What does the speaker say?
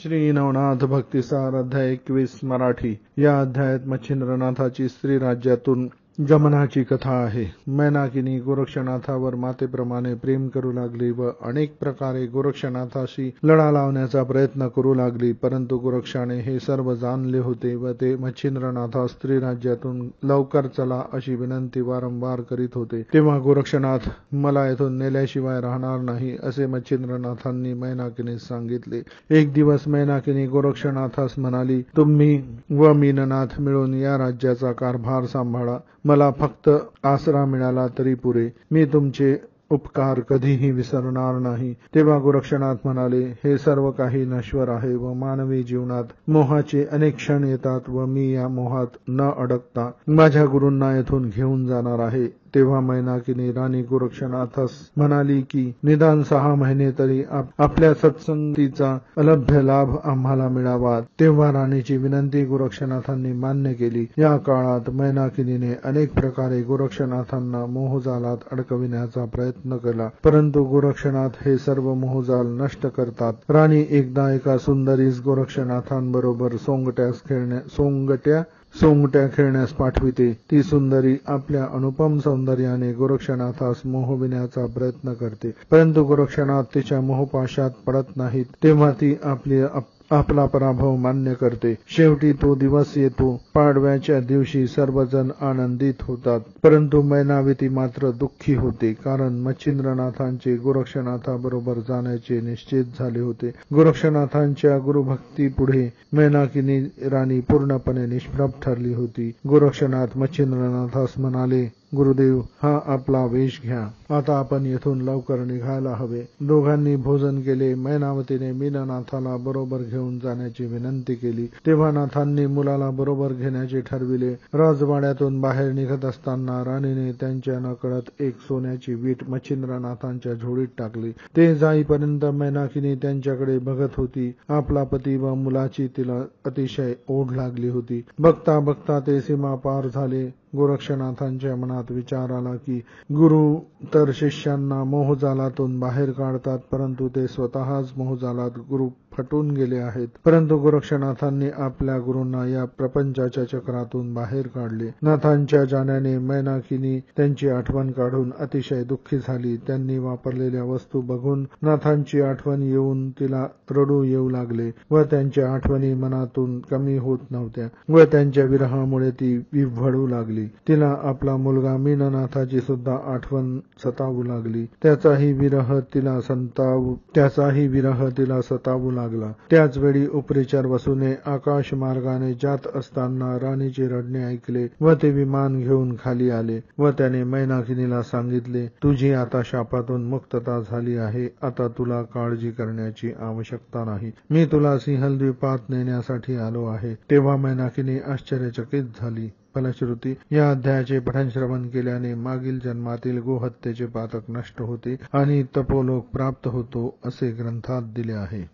श्री नवनाथ भक्तिसार अध्याय 21 मराठी। या अध्यायात मच्छिंद्रनाथाची स्त्री राज्यातून गमनाची कथा आहे। मैनाकिनी गोरक्षनाथावर मातेप्रमाणे प्रेम करू लागली व अनेक प्रकारे गोरक्षनाथाशी लढा लावण्याचा प्रयत्न करू लागली, परंतु गोरक्षाने हे सर्व जाणले होते व ते मच्छिंद्रनाथा स्त्री राज्यातून लवकर चला अशी विनंती वारंवार करीत होते। तेव्हा गोरक्षनाथ मला येथून नेल्याशिवाय राहणार नाही असे मच्छिंद्रनाथांनी मैनाकिनीस सांगितले। एक दिवस मैनाकिनी गोरक्षनाथास म्हणाली, तुम्ही व मीननाथ मिळून या राज्याचा कारभार सांभाळा, मला फक्त आसरा मिळाला तरी पुरे, मी तुमचे उपकार कधीही विसरणार नाही। तेव्हा गोरक्षनाथ म्हणाले, हे सर्व काही नश्वर आहे व मानवी जीवनात मोहाचे अनेक क्षण येतात व मी या मोहात न अडकता माझ्या गुरूंना येथून घेऊन जाणार आहे। तेव्हा मैनाकिनी राणी गोरक्षनाथास म्हणाली की निदान 6 महिने तरी आपल्या सत्संगतीचा अलभ्य लाभ आम्हाला मिळावा। तेव्हा राणीची विनंती गोरक्षनाथांनी मान्य केली। या काळात मैनाकिनीने अनेक प्रकारे गोरक्षनाथांना मोहजालात अडकविण्याचा प्रयत्न केला, परंतु गोरक्षनाथ हे सर्व मोहजाल नष्ट करतात। राणी एकदा एका सुंदरीस गोरक्षनाथांबरोबर सोंगट्या खेळण्यास पाठविते। ती सुंदरी आपल्या अनुपम सौंदर्याने गोरक्षनाथास मोहविण्याचा प्रयत्न करते, परंतु गोरक्षनाथ तिच्या मोहपाशात पडत नाहीत। तेव्हा ती आपला पराभव मान्य करते। शेवटी तो दिवस येतो। पाडव्याच्या दिवशी सर्वजण आनंदित होतात, परंतु मैनावती मात्र दुःखी होते, कारण मच्छिंद्रनाथांचे गोरक्षनाथाबरोबर जाण्याचे निश्चित झाले होते। गोरक्षनाथांच्या गुरुभक्तीपुढे मैनाकिनी राणी पूर्णपणे निष्प्रभ ठरली होती। गोरक्षनाथ मच्छिंद्रनाथास म्हणाले, गुरुदेव, हा आपला वेश घ्या, आता आपण येथून लवकर निघायला हवे। दोघांनी भोजन केले। मैनावतीने मीननाथाला बरोबर घेऊन जाण्याची विनंती केली। तेव्हा नाथांनी मुलाला बरोबर घेण्याचे ठरविले। राजवाड्यातून बाहेर निघत असताना राणीने त्यांच्या नकळत एक सोन्याची वीट मच्छिंद्रनाथांच्या झोळीत टाकली। ते जाईपर्यंत मैनाकिनी त्यांच्याकडे बघत होती। आपला पती व मुलाची तिला अतिशय ओढ लागली होती। बघता बघता ते सीमा पार झाले। गोरक्षनाथांच्या मनात विचार आला की गुरु तर शिष्यांना मोहजालातून बाहेर काढतात, परंतु ते स्वतःच मोहजालात गुरु फटून गेले आहेत। परंतु गोरक्षनाथांनी आपल्या गुरूंना या प्रपंचाच्या चक्रातून बाहेर काढले। नाथांच्या जाण्याने मैनाकिनी त्यांची आठवण काढून अतिशय दुःखी झाली। त्यांनी वापरलेल्या वस्तू बघून नाथांची आठवण येऊन तिला रडू येऊ लागले व त्यांच्या आठवणी मनातून कमी होत नव्हत्या व त्यांच्या विरहामुळे ती विव्हळू लागली। तिला आपला मुलगा मीननाथाची सुद्धा आठवण सतावू लागली। त्याचाही विरह तिला सतावू लागला। त्याच वेळी उपरीचर वसूने आकाश मार्गाने जात असताना राणीचे रडणे ऐकले व ते विमान घेऊन खाली आले व त्याने मैनाकिनीला सांगितले, तुझी आता शापातून मुक्तता झाली आहे, आता तुला काळजी करण्याची आवश्यकता नाही, मी तुला सिंहलद्वीपात नेण्यासाठी आलो आहे। तेव्हा मैनाकिनी आश्चर्यचकित झाली। फलश्रुती, या अध्यायाचे पठण श्रवण केल्याने मागील जन्मातील गोहत्येचे पातक नष्ट होते आणि तपोलोक प्राप्त होतो असे ग्रंथात दिले आहे।